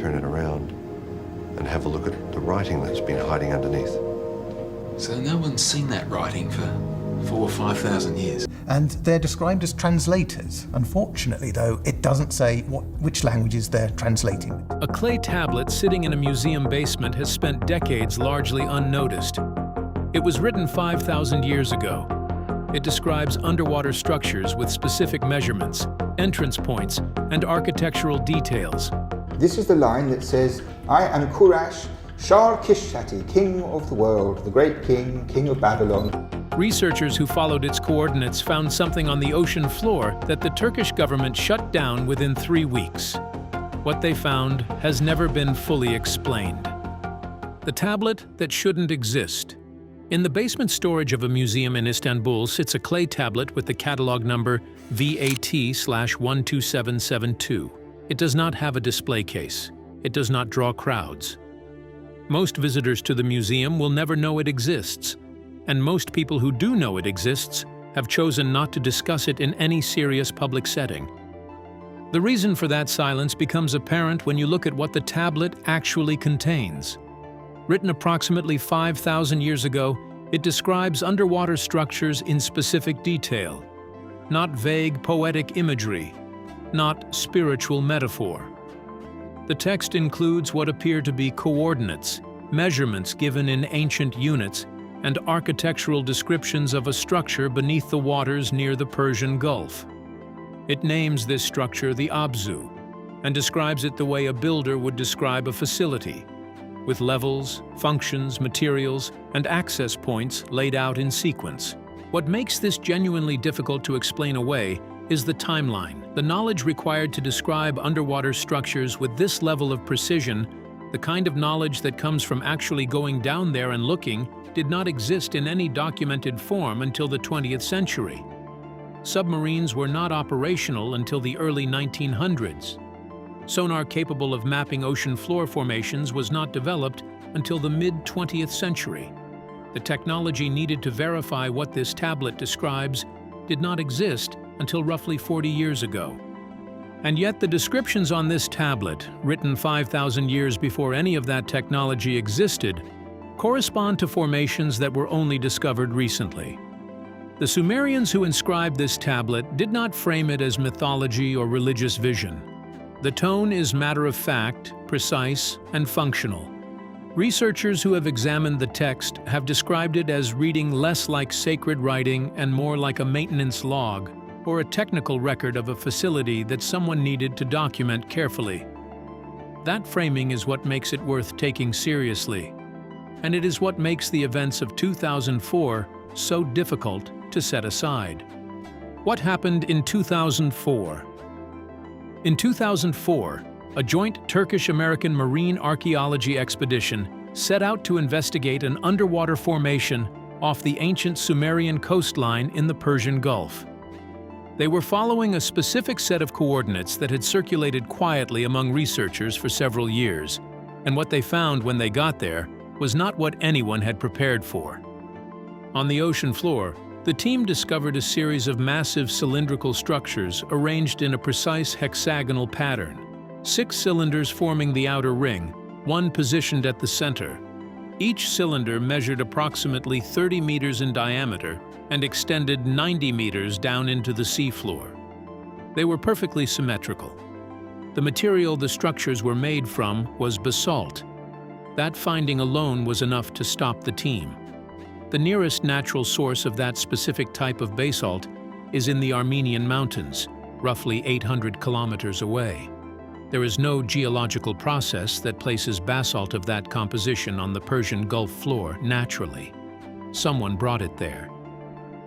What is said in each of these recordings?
turn it around and have a look at the writing that's been hiding underneath. So no one's seen that writing for 4,000 or 5,000 years. And they're described as translators. Unfortunately, though, it doesn't say which languages they're translating. A clay tablet sitting in a museum basement has spent decades largely unnoticed. It was written 5,000 years ago. It describes underwater structures with specific measurements, entrance points, and architectural details. This is the line that says, "I am Kurash, Shar Kishati, king of the world, the great king, king of Babylon." Researchers who followed its coordinates found something on the ocean floor that the Turkish government shut down within 3 weeks. What they found has never been fully explained. The tablet that shouldn't exist. In the basement storage of a museum in Istanbul sits a clay tablet with the catalog number VAT/12772. It does not have a display case. It does not draw crowds. Most visitors to the museum will never know it exists, and most people who do know it exists have chosen not to discuss it in any serious public setting. The reason for that silence becomes apparent when you look at what the tablet actually contains. Written approximately 5,000 years ago, it describes underwater structures in specific detail, not vague poetic imagery, not spiritual metaphor. The text includes what appear to be coordinates, measurements given in ancient units, and architectural descriptions of a structure beneath the waters near the Persian Gulf. It names this structure the Abzu, and describes it the way a builder would describe a facility, with levels, functions, materials, and access points laid out in sequence. What makes this genuinely difficult to explain away is the timeline. The knowledge required to describe underwater structures with this level of precision, the kind of knowledge that comes from actually going down there and looking, did not exist in any documented form until the 20th century. Submarines were not operational until the early 1900s. Sonar capable of mapping ocean floor formations was not developed until the mid-20th century. The technology needed to verify what this tablet describes did not exist until roughly 40 years ago. And yet the descriptions on this tablet, written 5,000 years before any of that technology existed, correspond to formations that were only discovered recently. The Sumerians who inscribed this tablet did not frame it as mythology or religious vision. The tone is matter-of-fact, precise, and functional. Researchers who have examined the text have described it as reading less like sacred writing and more like a maintenance log, or a technical record of a facility that someone needed to document carefully. That framing is what makes it worth taking seriously, and it is what makes the events of 2004 so difficult to set aside. What happened in 2004? In 2004, a joint Turkish-American marine archaeology expedition set out to investigate an underwater formation off the ancient Sumerian coastline in the Persian Gulf. They were following a specific set of coordinates that had circulated quietly among researchers for several years, and what they found when they got there was not what anyone had prepared for. On the ocean floor, the team discovered a series of massive cylindrical structures arranged in a precise hexagonal pattern. 6 cylinders forming the outer ring, one positioned at the center. Each cylinder measured approximately 30 meters in diameter and extended 90 meters down into the seafloor. They were perfectly symmetrical. The material the structures were made from was basalt. That finding alone was enough to stop the team. The nearest natural source of that specific type of basalt is in the Armenian mountains, roughly 800 kilometers away. There is no geological process that places basalt of that composition on the Persian Gulf floor naturally. Someone brought it there.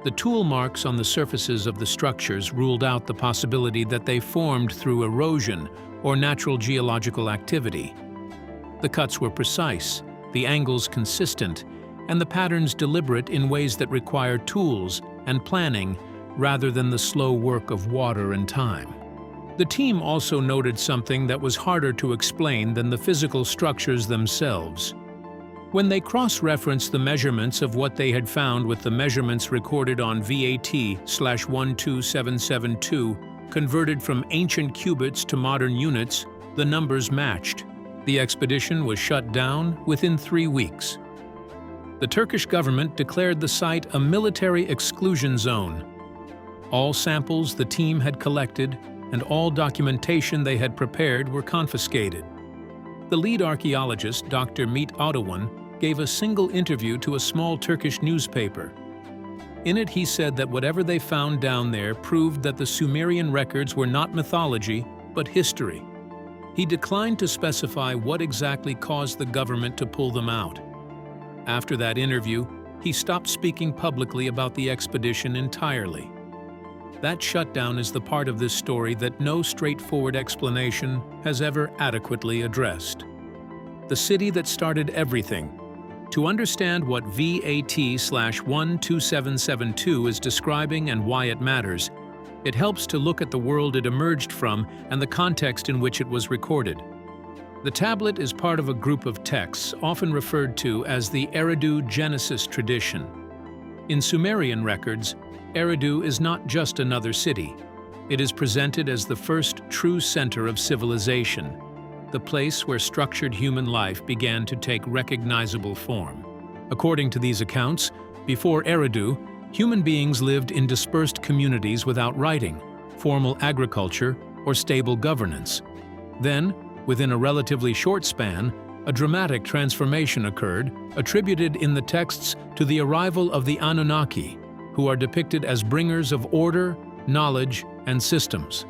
The tool marks on the surfaces of the structures ruled out the possibility that they formed through erosion or natural geological activity. The cuts were precise, the angles consistent, and the patterns deliberate in ways that require tools and planning rather than the slow work of water and time. The team also noted something that was harder to explain than the physical structures themselves. When they cross-referenced the measurements of what they had found with the measurements recorded on VAT/12772, converted from ancient cubits to modern units, the numbers matched. The expedition was shut down within 3 weeks. The Turkish government declared the site a military exclusion zone. All samples the team had collected and all documentation they had prepared were confiscated. The lead archaeologist, Dr. Meet Odowan, gave a single interview to a small Turkish newspaper. In it, he said that whatever they found down there proved that the Sumerian records were not mythology, but history. He declined to specify what exactly caused the government to pull them out. After that interview, he stopped speaking publicly about the expedition entirely. That shutdown is the part of this story that no straightforward explanation has ever adequately addressed. The city that started everything. To understand what VAT/12772 is describing and why it matters, it helps to look at the world it emerged from and the context in which it was recorded. The tablet is part of a group of texts often referred to as the Eridu Genesis tradition. In Sumerian records, Eridu is not just another city. It is presented as the first true center of civilization, the place where structured human life began to take recognizable form. According to these accounts, before Eridu, human beings lived in dispersed communities without writing, formal agriculture, or stable governance. Then, within a relatively short span, a dramatic transformation occurred, attributed in the texts to the arrival of the Anunnaki, who are depicted as bringers of order, knowledge, and systems.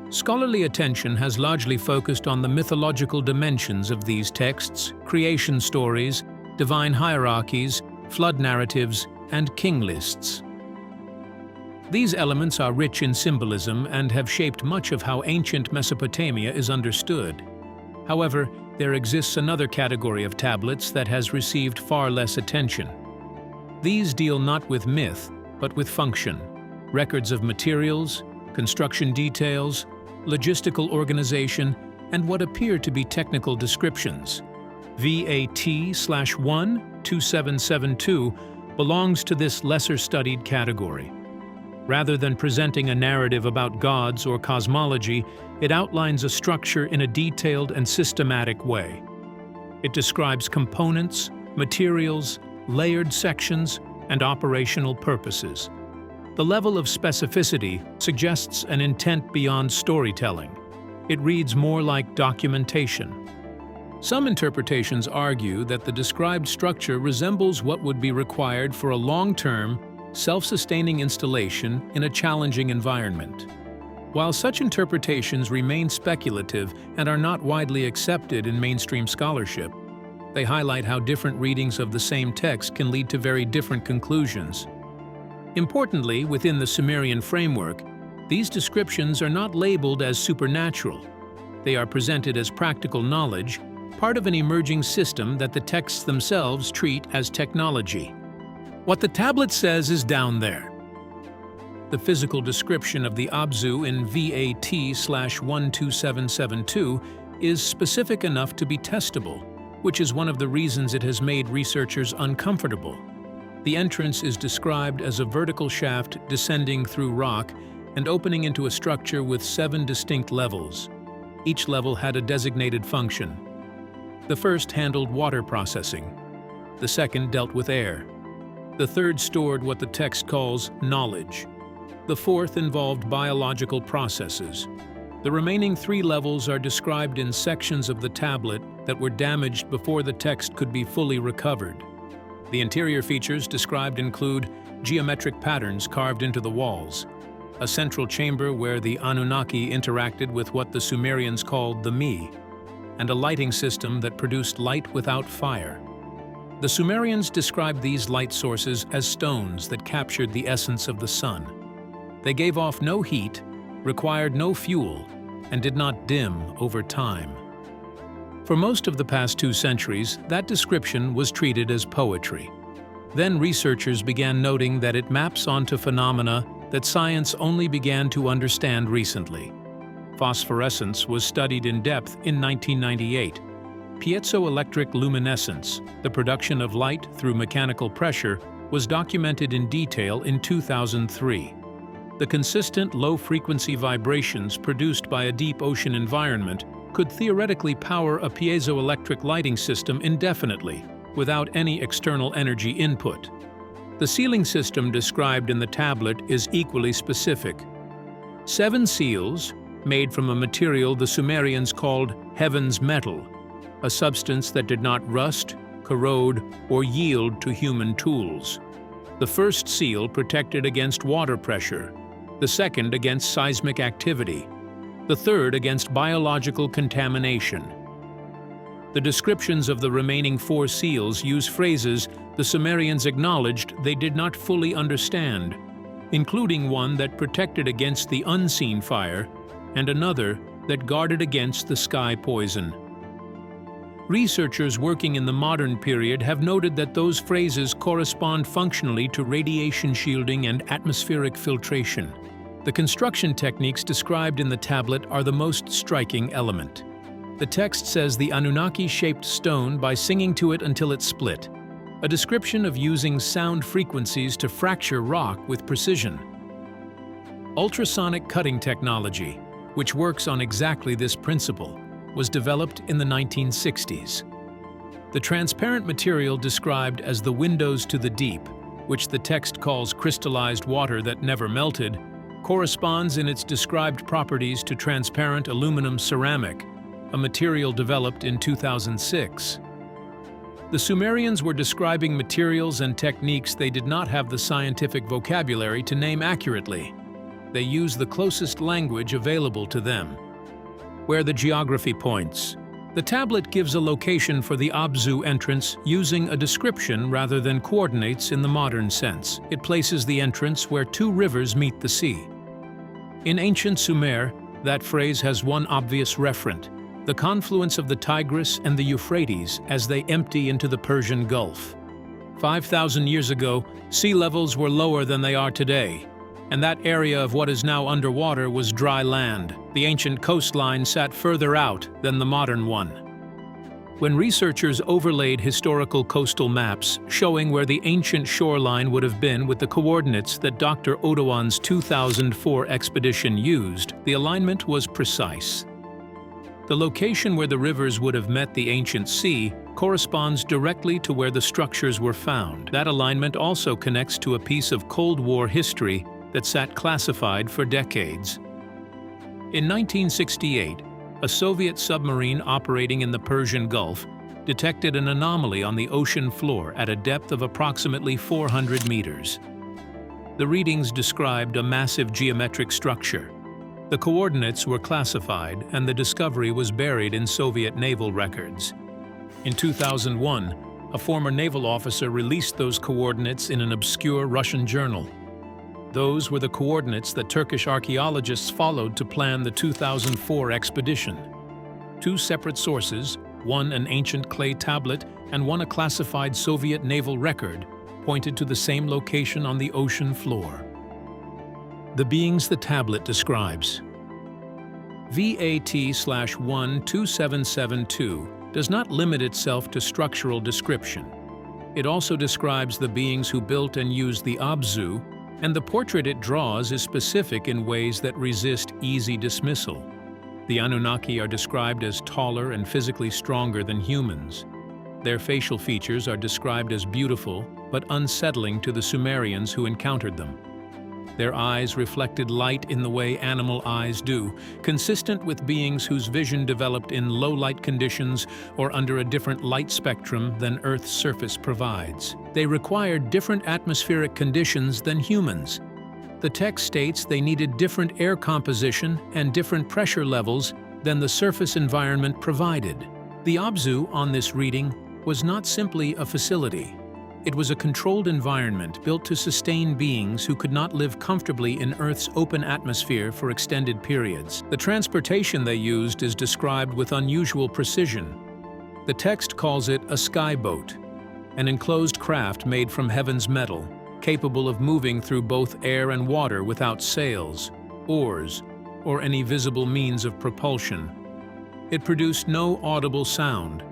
Scholarly attention has largely focused on the mythological dimensions of these texts, creation stories, divine hierarchies, flood narratives, and king lists. These elements are rich in symbolism and have shaped much of how ancient Mesopotamia is understood. However, there exists another category of tablets that has received far less attention. These deal not with myth, but with function, records of materials, construction details, logistical organization, and what appear to be technical descriptions. VAT/12772 belongs to this lesser-studied category. Rather than presenting a narrative about gods or cosmology, it outlines a structure in a detailed and systematic way. It describes components, materials, layered sections, and operational purposes. The level of specificity suggests an intent beyond storytelling. It reads more like documentation. Some interpretations argue that the described structure resembles what would be required for a long-term, self-sustaining installation in a challenging environment. While such interpretations remain speculative and are not widely accepted in mainstream scholarship, they highlight how different readings of the same text can lead to very different conclusions. Importantly, within the Sumerian framework, these descriptions are not labeled as supernatural. They are presented as practical knowledge, part of an emerging system that the texts themselves treat as technology. What the tablet says is down there. The physical description of the Abzu in VAT/12772 is specific enough to be testable, which is one of the reasons it has made researchers uncomfortable. The entrance is described as a vertical shaft descending through rock and opening into a structure with 7 distinct levels. Each level had a designated function. The first handled water processing. The second dealt with air. The third stored what the text calls knowledge. The fourth involved biological processes. The remaining 3 levels are described in sections of the tablet that were damaged before the text could be fully recovered. The interior features described include geometric patterns carved into the walls, a central chamber where the Anunnaki interacted with what the Sumerians called the Me, and a lighting system that produced light without fire. The Sumerians described these light sources as stones that captured the essence of the sun. They gave off no heat, required no fuel, and did not dim over time. For most of the past 2 centuries, that description was treated as poetry. Then researchers began noting that it maps onto phenomena that science only began to understand recently. Phosphorescence was studied in depth in 1998. Piezoelectric luminescence, the production of light through mechanical pressure, was documented in detail in 2003. The consistent low-frequency vibrations produced by a deep ocean environment could theoretically power a piezoelectric lighting system indefinitely, without any external energy input. The sealing system described in the tablet is equally specific. 7 seals, made from a material the Sumerians called heaven's metal, a substance that did not rust, corrode, or yield to human tools. The first seal protected against water pressure, the second against seismic activity, the third against biological contamination. The descriptions of the remaining 4 seals use phrases the Sumerians acknowledged they did not fully understand, including one that protected against the unseen fire and another that guarded against the sky poison. Researchers working in the modern period have noted that those phrases correspond functionally to radiation shielding and atmospheric filtration. The construction techniques described in the tablet are the most striking element. The text says the Anunnaki shaped stone by singing to it until it split, a description of using sound frequencies to fracture rock with precision. Ultrasonic cutting technology, which works on exactly this principle, was developed in the 1960s. The transparent material described as the windows to the deep, which the text calls crystallized water that never melted, corresponds in its described properties to transparent aluminum ceramic, a material developed in 2006. The Sumerians were describing materials and techniques they did not have the scientific vocabulary to name accurately. They used the closest language available to them. Where the geography points. The tablet gives a location for the Abzu entrance using a description rather than coordinates in the modern sense. It places the entrance where 2 rivers meet the sea. In ancient Sumer, that phrase has one obvious referent, the confluence of the Tigris and the Euphrates as they empty into the Persian Gulf. 5,000 years ago, sea levels were lower than they are today, and that area of what is now underwater was dry land. The ancient coastline sat further out than the modern one. When researchers overlaid historical coastal maps showing where the ancient shoreline would have been with the coordinates that Dr. Odoan's 2004 expedition used, the alignment was precise. The location where the rivers would have met the ancient sea corresponds directly to where the structures were found. That alignment also connects to a piece of Cold War history that sat classified for decades. In 1968, a Soviet submarine operating in the Persian Gulf detected an anomaly on the ocean floor at a depth of approximately 400 meters. The readings described a massive geometric structure. The coordinates were classified, and the discovery was buried in Soviet naval records. In 2001, a former naval officer released those coordinates in an obscure Russian journal. Those were the coordinates that Turkish archaeologists followed to plan the 2004 expedition. 2 separate sources, one an ancient clay tablet and one a classified Soviet naval record, pointed to the same location on the ocean floor. The beings the tablet describes. VAT/12772 does not limit itself to structural description. It also describes the beings who built and used the Abzu, and the portrait it draws is specific in ways that resist easy dismissal. The Anunnaki are described as taller and physically stronger than humans. Their facial features are described as beautiful, but unsettling to the Sumerians who encountered them. Their eyes reflected light in the way animal eyes do, consistent with beings whose vision developed in low-light conditions or under a different light spectrum than Earth's surface provides. They required different atmospheric conditions than humans. The text states they needed different air composition and different pressure levels than the surface environment provided. The Abzu on this reading was not simply a facility. It was a controlled environment built to sustain beings who could not live comfortably in Earth's open atmosphere for extended periods. The transportation they used is described with unusual precision. The text calls it a skyboat, an enclosed craft made from heaven's metal, capable of moving through both air and water without sails, oars, or any visible means of propulsion. It produced no audible sound,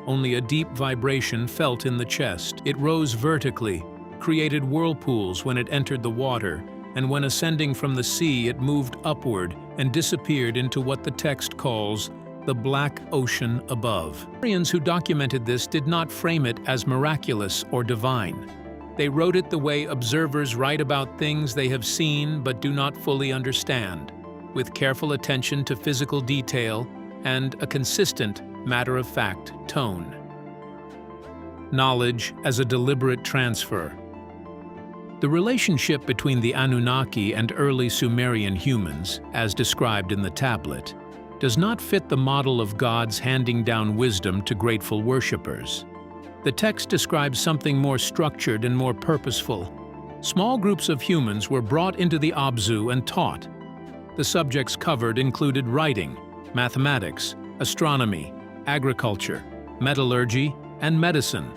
only a deep vibration felt in the chest. It rose vertically, created whirlpools when it entered the water, and when ascending from the sea it moved upward and disappeared into what the text calls the black ocean above. Historians who documented this did not frame it as miraculous or divine. They wrote it the way observers write about things they have seen but do not fully understand, with careful attention to physical detail and a consistent, matter-of-fact tone. Knowledge as a deliberate transfer. The relationship between the Anunnaki and early Sumerian humans, as described in the tablet, does not fit the model of gods handing down wisdom to grateful worshippers. The text describes something more structured and more purposeful. Small groups of humans were brought into the Abzu and taught. The subjects covered included writing, mathematics, astronomy, agriculture, metallurgy, and medicine.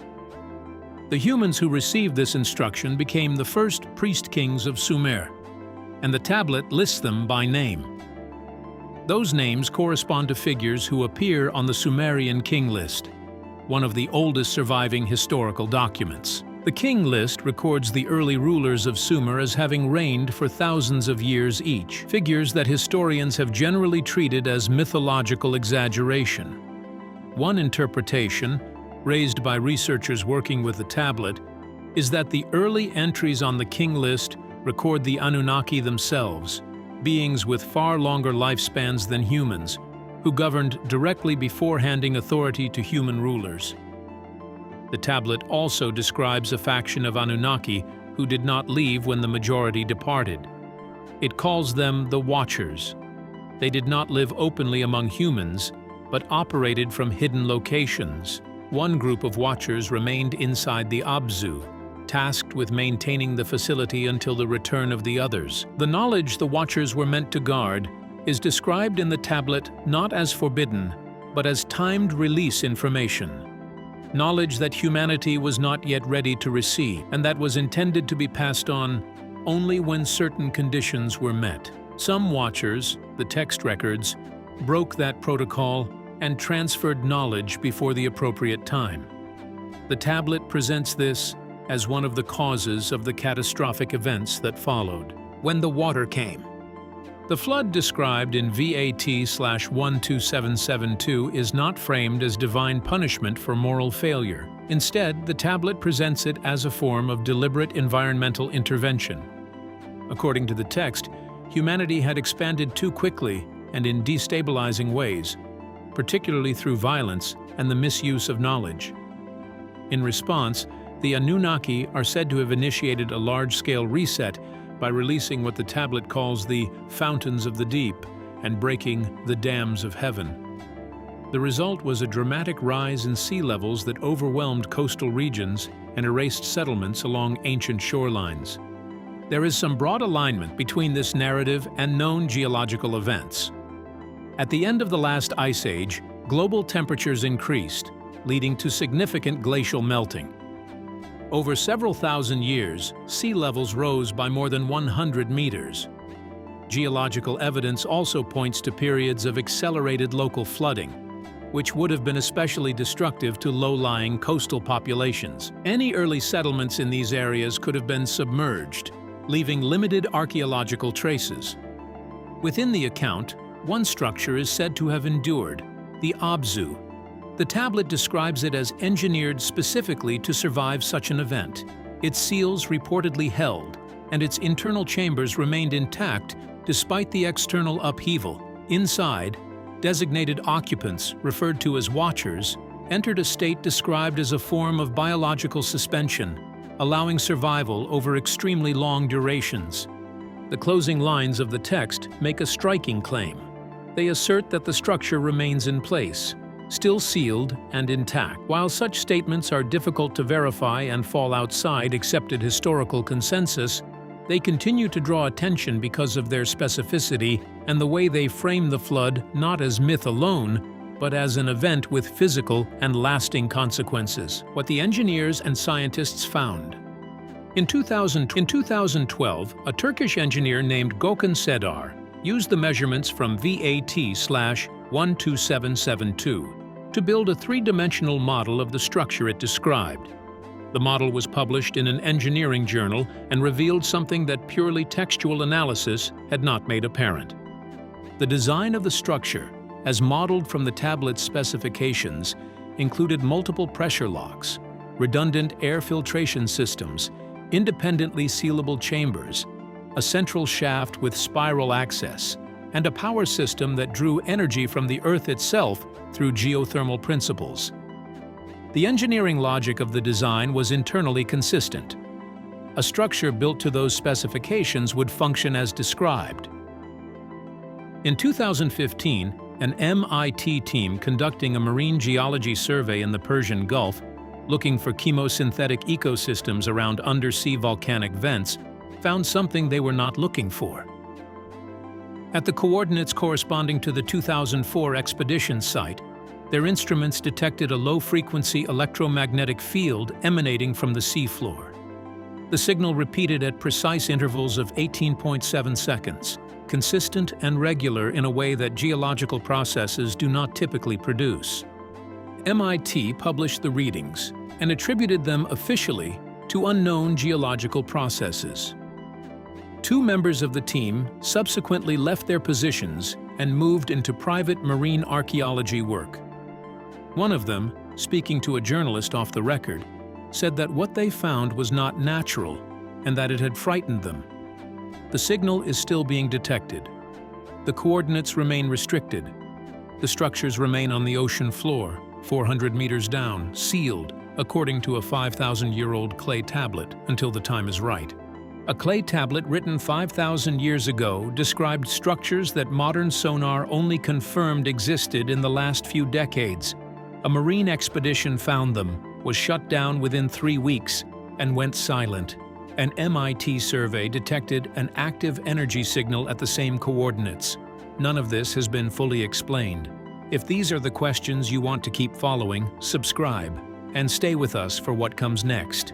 The humans who received this instruction became the first priest-kings of Sumer, and the tablet lists them by name. Those names correspond to figures who appear on the Sumerian king list, one of the oldest surviving historical documents. The king list records the early rulers of Sumer as having reigned for thousands of years each, figures that historians have generally treated as mythological exaggeration. One interpretation, raised by researchers working with the tablet, is that the early entries on the king list record the Anunnaki themselves, beings with far longer lifespans than humans, who governed directly before handing authority to human rulers. The tablet also describes a faction of Anunnaki who did not leave when the majority departed. It calls them the Watchers. They did not live openly among humans, but operated from hidden locations. One group of Watchers remained inside the Abzu, tasked with maintaining the facility until the return of the others. The knowledge the Watchers were meant to guard is described in the tablet not as forbidden, but as timed release information. Knowledge that humanity was not yet ready to receive, and that was intended to be passed on only when certain conditions were met. Some Watchers, the text records, broke that protocol and transferred knowledge before the appropriate time. The tablet presents this as one of the causes of the catastrophic events that followed. When the water came. The flood described in VAT/12772 is not framed as divine punishment for moral failure. Instead, the tablet presents it as a form of deliberate environmental intervention. According to the text, humanity had expanded too quickly and in destabilizing ways, particularly through violence and the misuse of knowledge. In response, the Anunnaki are said to have initiated a large-scale reset by releasing what the tablet calls the fountains of the deep and breaking the dams of heaven. The result was a dramatic rise in sea levels that overwhelmed coastal regions and erased settlements along ancient shorelines. There is some broad alignment between this narrative and known geological events. At the end of the last ice age, global temperatures increased, leading to significant glacial melting. Over several thousand years, sea levels rose by more than 100 meters. Geological evidence also points to periods of accelerated local flooding, which would have been especially destructive to low-lying coastal populations. Any early settlements in these areas could have been submerged, leaving limited archaeological traces. Within the account, one structure is said to have endured, the Abzu. The tablet describes it as engineered specifically to survive such an event. Its seals reportedly held, and its internal chambers remained intact despite the external upheaval. Inside, designated occupants, referred to as Watchers, entered a state described as a form of biological suspension, allowing survival over extremely long durations. The closing lines of the text make a striking claim. They assert that the structure remains in place, still sealed and intact. While such statements are difficult to verify and fall outside accepted historical consensus, they continue to draw attention because of their specificity and the way they frame the flood not as myth alone, but as an event with physical and lasting consequences. What the engineers and scientists found. In 2012, a Turkish engineer named Gökhan Sedar used the measurements from VAT/12772 to build a three-dimensional model of the structure it described. The model was published in an engineering journal and revealed something that purely textual analysis had not made apparent. The design of the structure, as modeled from the tablet's specifications, included multiple pressure locks, redundant air filtration systems, independently sealable chambers, a central shaft with spiral access, and a power system that drew energy from the Earth itself through geothermal principles. The engineering logic of the design was internally consistent. A structure built to those specifications would function as described. In 2015, an MIT team conducting a marine geology survey in the Persian Gulf, looking for chemosynthetic ecosystems around undersea volcanic vents, found something they were not looking for. At the coordinates corresponding to the 2004 expedition site, their instruments detected a low-frequency electromagnetic field emanating from the seafloor. The signal repeated at precise intervals of 18.7 seconds, consistent and regular in a way that geological processes do not typically produce. MIT published the readings and attributed them officially to unknown geological processes. Two members of the team subsequently left their positions and moved into private marine archaeology work. One of them, speaking to a journalist off the record, said that what they found was not natural and that it had frightened them. The signal is still being detected. The coordinates remain restricted. The structures remain on the ocean floor, 400 meters down, sealed, according to a 5,000-year-old clay tablet, until the time is right. A clay tablet written 5,000 years ago described structures that modern sonar only confirmed existed in the last few decades. A marine expedition found them, was shut down within 3 weeks, and went silent. An MIT survey detected an active energy signal at the same coordinates. None of this has been fully explained. If these are the questions you want to keep following, subscribe, and stay with us for what comes next.